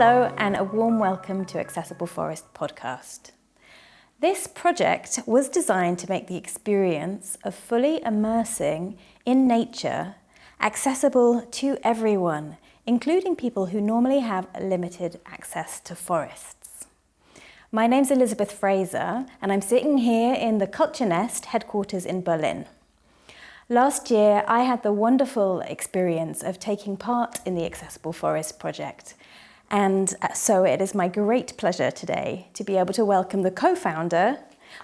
Hello and a warm welcome to Accessible Forest podcast. This project was designed to make the experience of fully immersing in nature accessible to everyone, including people who normally have limited access to forests. My name's Elisabeth Fraser and I'm sitting here in the Culture Nest headquarters in Berlin. Last year I had the wonderful experience of taking part in the Accessible Forest project. And so it is my great pleasure today to be able to welcome the co-founder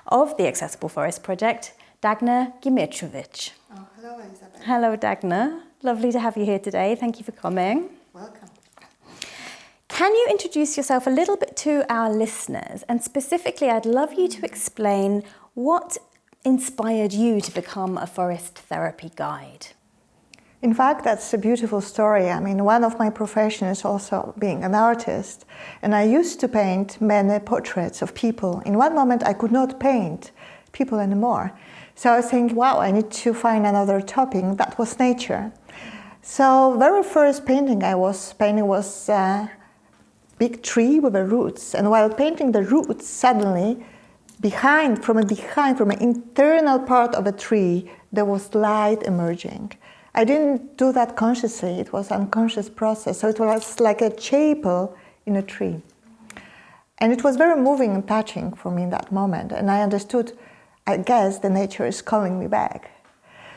of the Accessible Forest Project, Dagna Gmitrowicz. Oh, hello, Elisabeth. Hello, Dagna. Lovely to have you here today. Thank you for coming. Welcome. Can you introduce yourself a little bit to our listeners? And specifically, I'd love you to explain what inspired you to become a forest therapy guide. In fact, that's a beautiful story. I mean, one of my professions is also being an artist, and I used to paint many portraits of people. In one moment, I could not paint people anymore. So I was thinking, wow, I need to find another topic. That was nature. So very first painting I was painting was a big tree with the roots. And while painting the roots, suddenly, from an internal part of a tree, there was light emerging. I didn't do that consciously, it was an unconscious process, so it was like a chapel in a tree. And it was very moving and touching for me in that moment, and I understood, I guess, the nature is calling me back.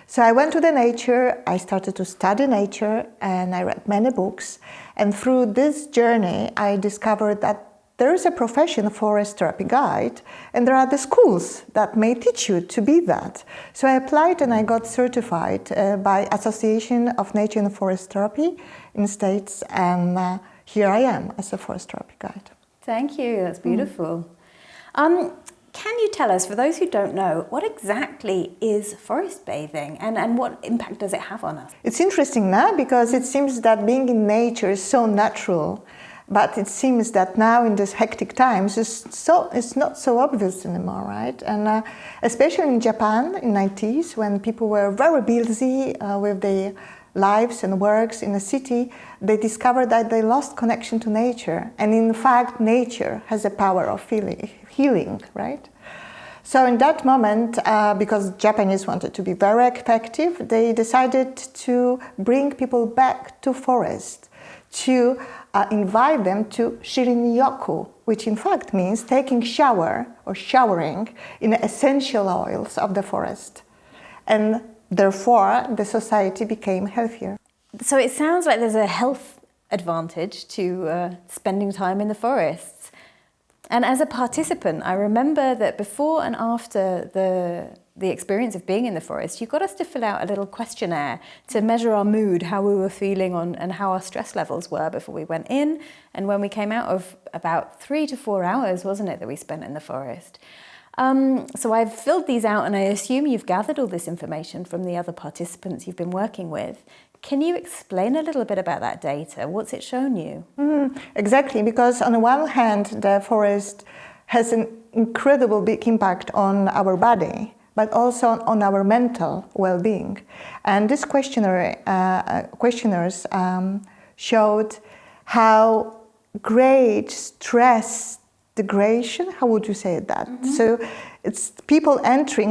So I went to the nature, I started to study nature, and I read many books, and through this journey I discovered that there is a profession, forest therapy guide, and there are the schools that may teach you to be that. So I applied and I got certified by Association of Nature and Forest Therapy in the States, and here I am as a forest therapy guide. Thank you, that's beautiful. Can you tell us, for those who don't know, what exactly is forest bathing and what impact does it have on us? It's interesting now because it seems that being in nature is so natural. But it seems that now in these hectic times, it's not so obvious anymore, right? And especially in Japan in the 90s, when people were very busy with their lives and works in the city, they discovered that they lost connection to nature. And in fact, nature has a power of healing, right? So in that moment, because Japanese wanted to be very effective, they decided to bring people back to forest, to invite them to shirin-yoku, which in fact means taking shower or showering in the essential oils of the forest. And therefore, the society became healthier. So it sounds like there's a health advantage to spending time in the forests. And as a participant, I remember that before and after the experience of being in the forest, you got us to fill out a little questionnaire to measure our mood, how we were feeling and how our stress levels were before we went in and when we came out of about 3 to 4 hours, wasn't it, that we spent in the forest. So I've filled these out and I assume you've gathered all this information from the other participants you've been working with. Can you explain a little bit about that data? What's it shown you? Exactly, because on the one hand, the forest has an incredible big impact on our body, but also on our mental well-being. And this questionnaires showed how great stress degradation, how would you say that? Mm-hmm. So it's people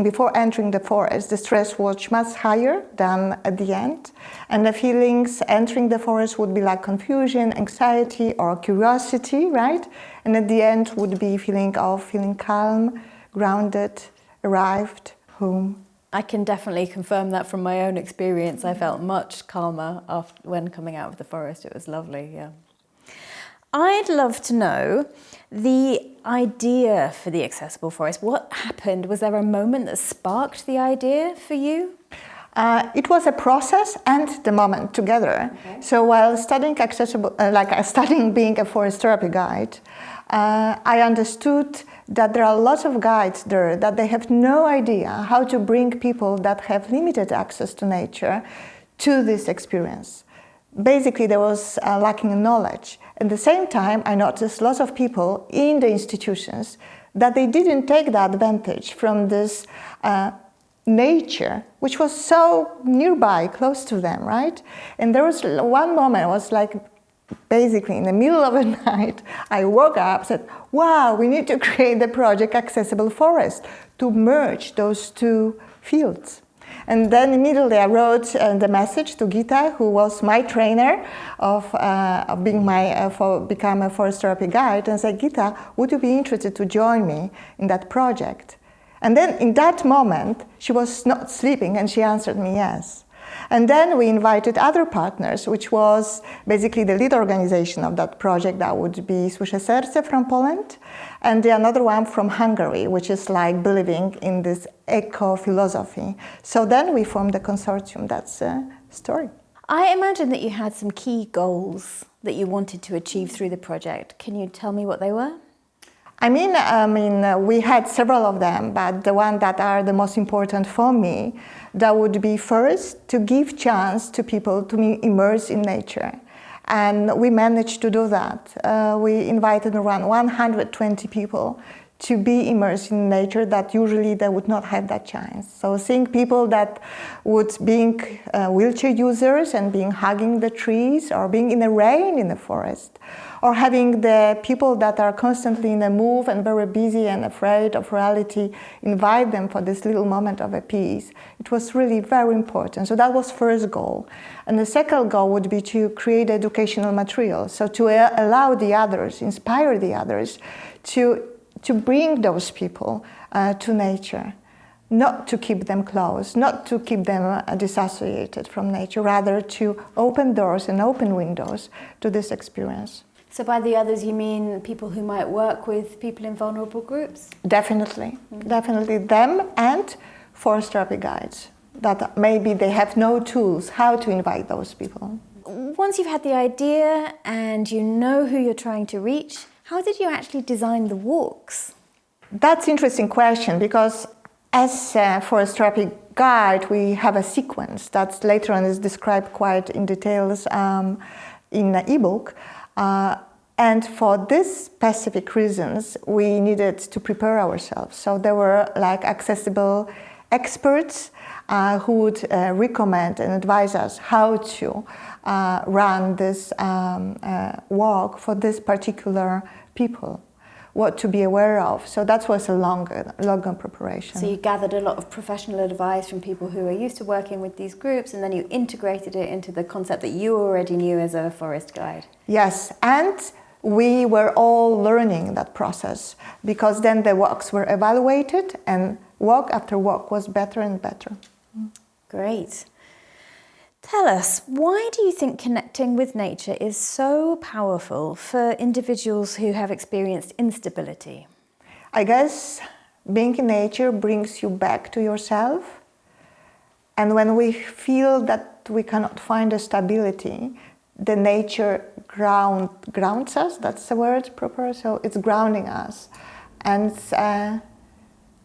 before entering the forest, the stress was much higher than at the end. And the feelings entering the forest would be like confusion, anxiety, or curiosity, right? And at the end would be feeling calm, grounded, arrived, home. I can definitely confirm that from my own experience. I felt much calmer when coming out of the forest. It was lovely, yeah. I'd love to know the idea for the Accessible Forest. What happened? Was there a moment that sparked the idea for you? It was a process and the moment together. Okay. So while studying studying being a forest therapy guide, I understood that there are lots of guides there that they have no idea how to bring people that have limited access to nature to this experience. Basically, there was lacking knowledge. At the same time, I noticed lots of people in the institutions that they didn't take the advantage from this nature, which was so nearby, close to them, right? And there was one moment, I was like basically in the middle of the night, I woke up and said, wow, we need to create the project Accessible Forest to merge those two fields. And then immediately I wrote the message to Gita, who was my trainer of become a forest therapy guide, and said, Gita, would you be interested to join me in that project? And then in that moment, she was not sleeping and she answered me yes. And then we invited other partners, which was basically the lead organization of that project. That would be Słyszę Serce from Poland, and the another one from Hungary, which is like believing in this eco-philosophy. So then we formed a consortium. That's a story. I imagine that you had some key goals that you wanted to achieve through the project. Can you tell me what they were? We had several of them, but the ones that are the most important for me, that would be first to give chance to people to be immersed in nature. And we managed to do that. We invited around 120 people to be immersed in nature that usually they would not have that chance. So seeing people that would being wheelchair users and being hugging the trees, or being in the rain in the forest, or having the people that are constantly in a move and very busy and afraid of reality, invite them for this little moment of a peace. It was really very important. So that was first goal. And the second goal would be to create educational material. So to allow the others, inspire the others to bring those people to nature. Not to keep them close, not to keep them dissociated from nature, rather to open doors and open windows to this experience. So by the others, you mean people who might work with people in vulnerable groups? Definitely. Definitely them and forest therapy guides. That maybe they have no tools how to invite those people. Once you've had the idea and you know who you're trying to reach, how did you actually design the walks? That's an interesting question, because as a forest therapy guide, we have a sequence that later on is described quite in details in the ebook. And for these specific reasons, we needed to prepare ourselves. So there were like accessible experts who would recommend and advise us how to run this walk for this particular people, what to be aware of. So that was a longer preparation. So you gathered a lot of professional advice from people who are used to working with these groups, and then you integrated it into the concept that you already knew as a forest guide. Yes, and we were all learning that process, because then the walks were evaluated and walk after walk was better and better. Great. Tell us, why do you think connecting with nature is so powerful for individuals who have experienced instability? I guess being in nature brings you back to yourself. And when we feel that we cannot find a stability, the nature grounds us, that's the word proper, so it's grounding us. And it's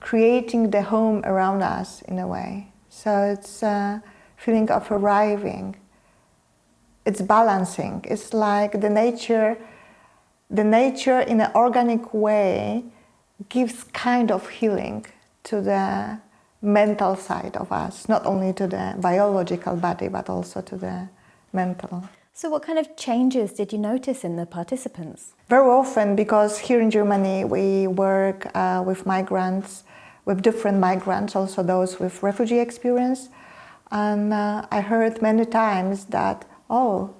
creating the home around us in a way. So it's feeling of arriving. It's balancing. It's like the nature in an organic way gives kind of healing to the mental side of us, not only to the biological body, but also to the mental. So what kind of changes did you notice in the participants? Very often, because here in Germany we work with migrants, with different migrants, also those with refugee experience. And I heard many times that, oh,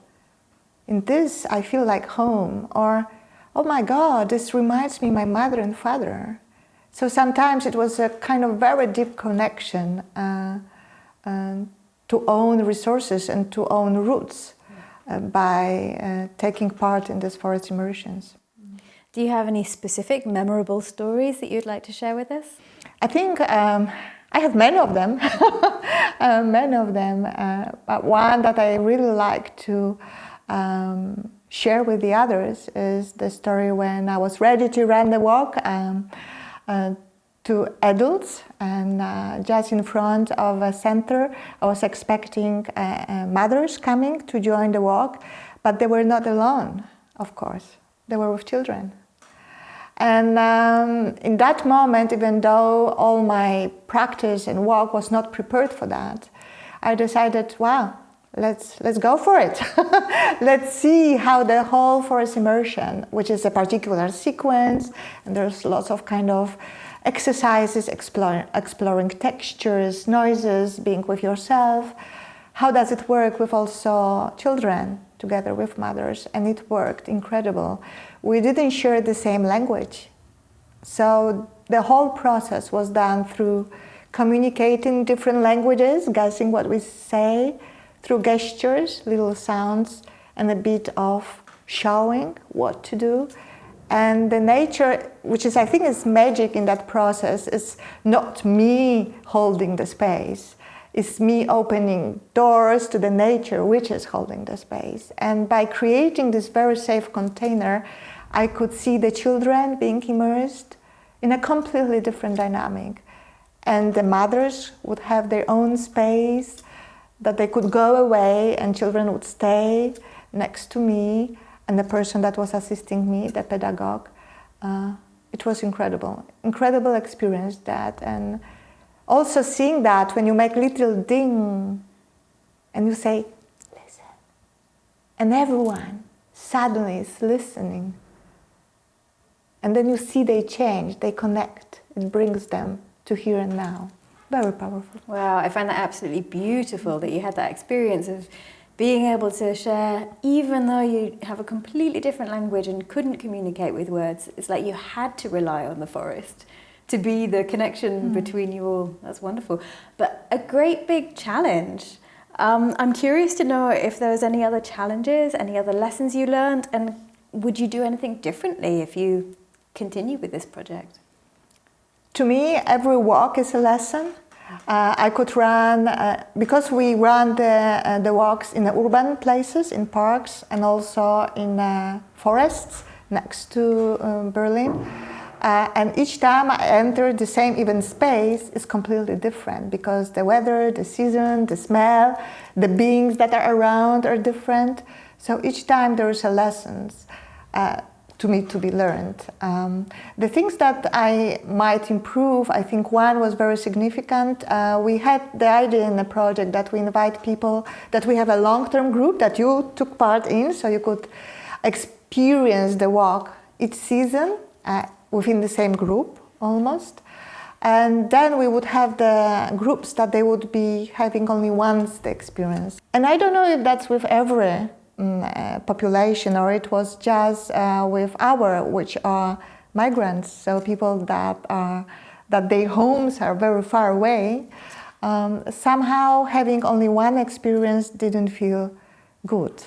in this I feel like home, or, oh my God, this reminds me of my mother and father. So sometimes it was a kind of very deep connection to own resources and to own roots by taking part in these forest immersions. Do you have any specific memorable stories that you'd like to share with us? I think I have many of them, but one that I really like to share with the others is the story when I was ready to run the walk to adults, and just in front of a center I was expecting mothers coming to join the walk, but they were not alone, of course, they were with children. And in that moment, even though all my practice and walk was not prepared for that, I decided, wow, let's go for it. Let's see how the whole forest immersion, which is a particular sequence, and there's lots of kind of exercises, exploring textures, noises, being with yourself. How does it work with also children together with mothers? And it worked incredible. We didn't share the same language. So the whole process was done through communicating different languages, guessing what we say, through gestures, little sounds, and a bit of showing what to do. And the nature, which is, I think, is magic in that process, is not me holding the space. It's me opening doors to the nature, which is holding the space. And by creating this very safe container, I could see the children being immersed in a completely different dynamic. And the mothers would have their own space, that they could go away and children would stay next to me and the person that was assisting me, the pedagogue. It was incredible experience that. And also seeing that when you make little ding and you say, listen, and everyone suddenly is listening. And then you see they change, they connect, it brings them to here and now. Very powerful. Wow, I find that absolutely beautiful that you had that experience of being able to share, even though you have a completely different language and couldn't communicate with words. It's like you had to rely on the forest to be the connection between you all. That's wonderful. But a great big challenge. I'm curious to know if there was any other challenges, any other lessons you learned, and would you do anything differently if you continue with this project? To me, every walk is a lesson. I could run, because we run the walks in the urban places, in parks, and also in forests next to Berlin. And each time I enter the same even space is completely different, because the weather, the season, the smell, the beings that are around are different. So each time there is a lessons to me to be learned. The things that I might improve, I think one was very significant. We had the idea in the project that we invite people, that we have a long-term group that you took part in, so you could experience the walk each season within the same group almost. And then we would have the groups that they would be having only once the experience. And I don't know if that's with every population, or it was just with our, which are migrants, so people that their homes are very far away. Somehow having only one experience didn't feel good.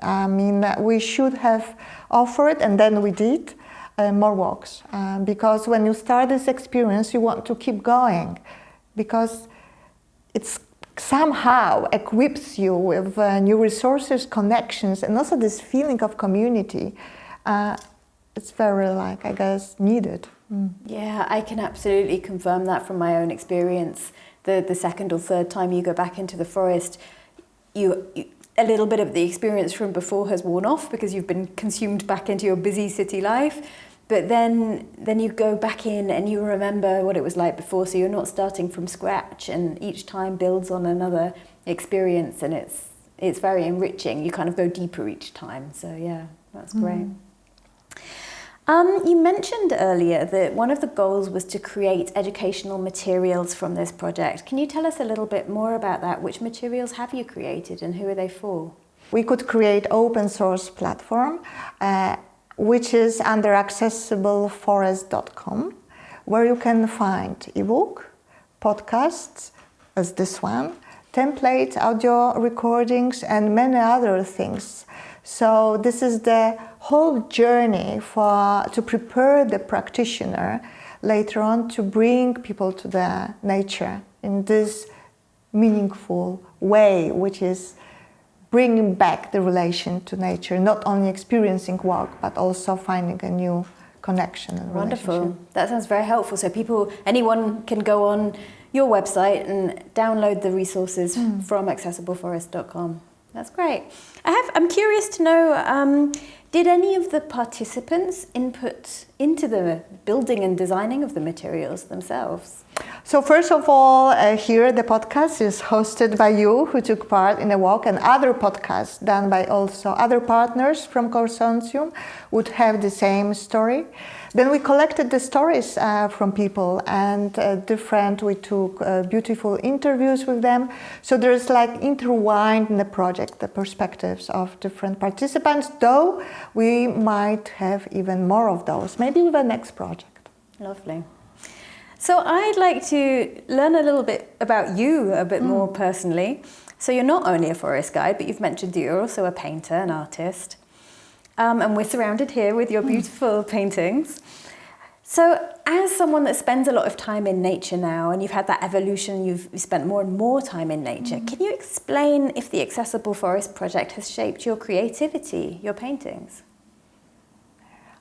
I mean, we should have offered, and then we did, more walks, because when you start this experience you want to keep going, because it's somehow equips you with new resources, connections, and also this feeling of community. It's very, like, I guess, needed. Yeah, I can absolutely confirm that from my own experience. The second or third time you go back into the forest, you a little bit of the experience from before has worn off because you've been consumed back into your busy city life. But then you go back in and you remember what it was like before, so you're not starting from scratch, and each time builds on another experience, and it's very enriching. You kind of go deeper each time, so yeah, that's great. You mentioned earlier that one of the goals was to create educational materials from this project. Can you tell us a little bit more about that? Which materials have you created and who are they for? We could create open source platform, which is under accessibleforest.com, where you can find ebook, podcasts, as this one, templates, audio recordings, and many other things. So this is the whole journey to prepare the practitioner later on to bring people to the nature in this meaningful way, which is bringing back the relation to nature, not only experiencing walk, but also finding a new connection and Wonderful. That sounds very helpful. So anyone can go on your website and download the resources from accessibleforest.com. That's great. I'm curious to know, did any of the participants input into the building and designing of the materials themselves? So first of all, here the podcast is hosted by you who took part in the walk, and other podcasts done by also other partners from Consortium would have the same story. Then we collected the stories from people and we took beautiful interviews with them. So there's like intertwined in the project the perspectives of different participants, though we might have even more of those, maybe with the next project. Lovely. So I'd like to learn a little bit about you a bit more personally. So you're not only a forest guide, but you've mentioned that you're also a painter, an artist. And we're surrounded here with your beautiful paintings. So as someone that spends a lot of time in nature now, and you've had that evolution, you've spent more and more time in nature, can you explain if the Accessible Forest Project has shaped your creativity, your paintings?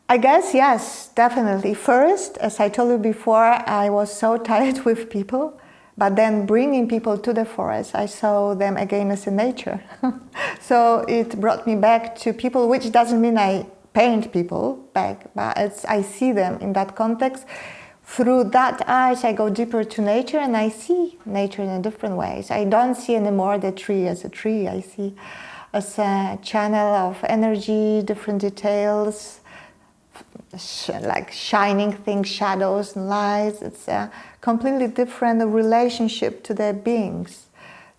I guess, yes, definitely. First, as I told you before, I was so tired with people, but then bringing people to the forest, I saw them again as in nature. So it brought me back to people, which doesn't mean I paint people back, but I see them in that context. Through that eyes, I go deeper to nature and I see nature in different ways. I don't see anymore the tree as a tree. I see as a channel of energy, different details, like shining things, shadows and lights. It's a completely different relationship to the beings,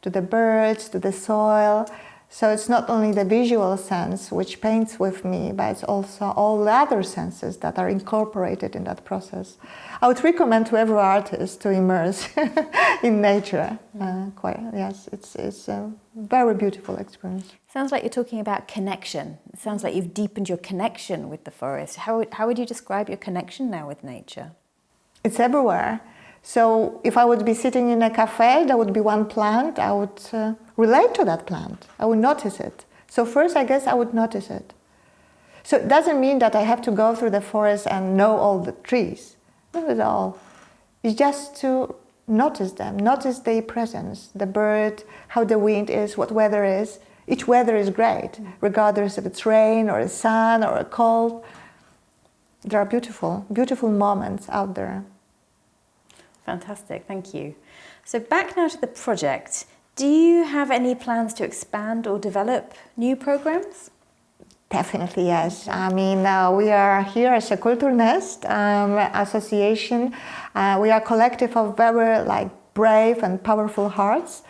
to the birds, to the soil. So it's not only the visual sense which paints with me, but it's also all the other senses that are incorporated in that process. I would recommend to every artist to immerse in nature. Yes, it's a very beautiful experience. Sounds like you're talking about connection. It sounds like you've deepened your connection with the forest. How would you describe your connection now with nature? It's everywhere. So if I would be sitting in a cafe, there would be one plant, I would relate to that plant. I would notice it. So first, I guess I would notice it. So it doesn't mean that I have to go through the forest and know all the trees. Not at all. It's just to notice them, notice their presence, the bird, how the wind is, what weather is. Each weather is great, regardless if it's rain or the sun or a cold. There are beautiful, beautiful moments out there. Fantastic, thank you. So back now to the project. Do you have any plans to expand or develop new programs? Definitely, yes. I mean, we are here as a Kulturnest association. We are a collective of very brave and powerful hearts.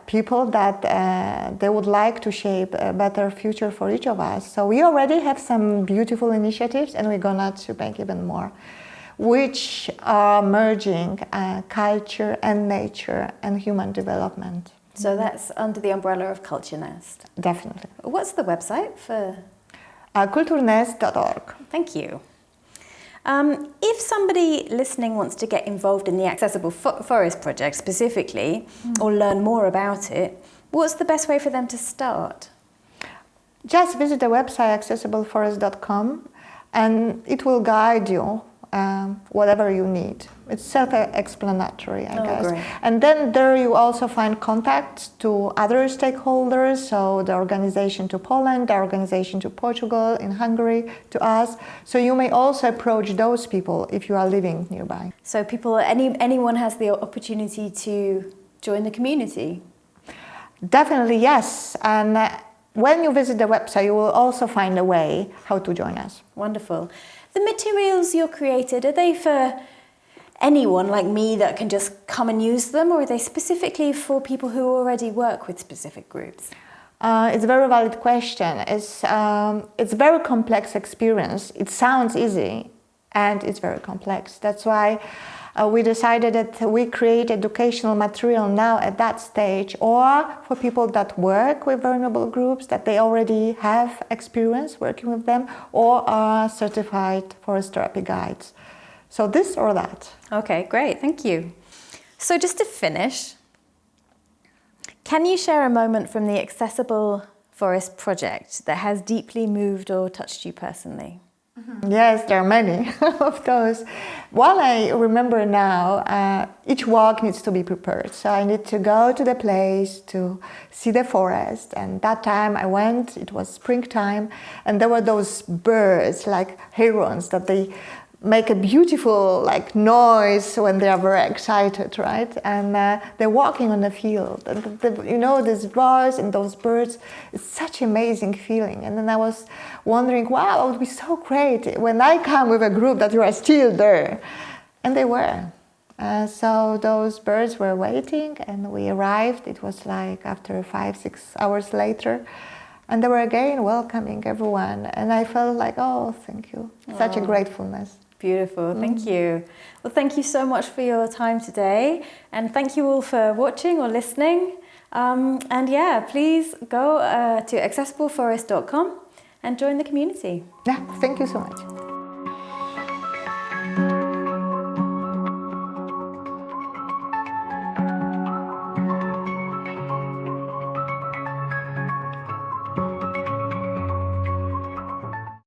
People that they would like to shape a better future for each of us. So we already have some beautiful initiatives and we're gonna to make even more, which are merging culture and nature and human development. So that's under the umbrella of Culture Nest? Definitely. What's the website for? Kulturnest.org. Thank you. If somebody listening wants to get involved in the Accessible Forest Project specifically, or learn more about it, what's the best way for them to start? Just visit the website accessibleforest.com and it will guide you whatever you need. It's self-explanatory, I guess. Great. And then there you also find contacts to other stakeholders, so the organization to Poland, the organization to Portugal, in Hungary, to us. So you may also approach those people if you are living nearby. So anyone has the opportunity to join the community? Definitely, yes. And when you visit the website, you will also find a way how to join us. Wonderful. The materials you're created, are they for anyone like me that can just come and use them, or are they specifically for people who already work with specific groups? It's a very valid question. It's a very complex experience. It sounds easy, and it's very complex. That's why we decided that we create educational material now at that stage, or for people that work with vulnerable groups, that they already have experience working with them, or are certified forest therapy guides. So this or that. Okay, great, thank you. So just to finish, can you share a moment from the Accessible Forest Project that has deeply moved or touched you personally? Yes, there are many of those. One I remember now, each walk needs to be prepared. So I need to go to the place to see the forest. And that time I went, it was springtime, and there were those birds like herons that they make a beautiful like noise when they are very excited, right? And they're walking on the field, and you know, this voice and those birds, it's such an amazing feeling. And then I was wondering, wow, it would be so great when I come with a group that you are still there. And they were. So those birds were waiting, and we arrived. It was like after 5-6 hours later. And they were again welcoming everyone. And I felt like, oh, thank you. Such a gratefulness. Beautiful, thank you. Well, thank you so much for your time today. And thank you all for watching or listening. And yeah, please go to accessibleforest.com and join the community. Yeah, thank you so much.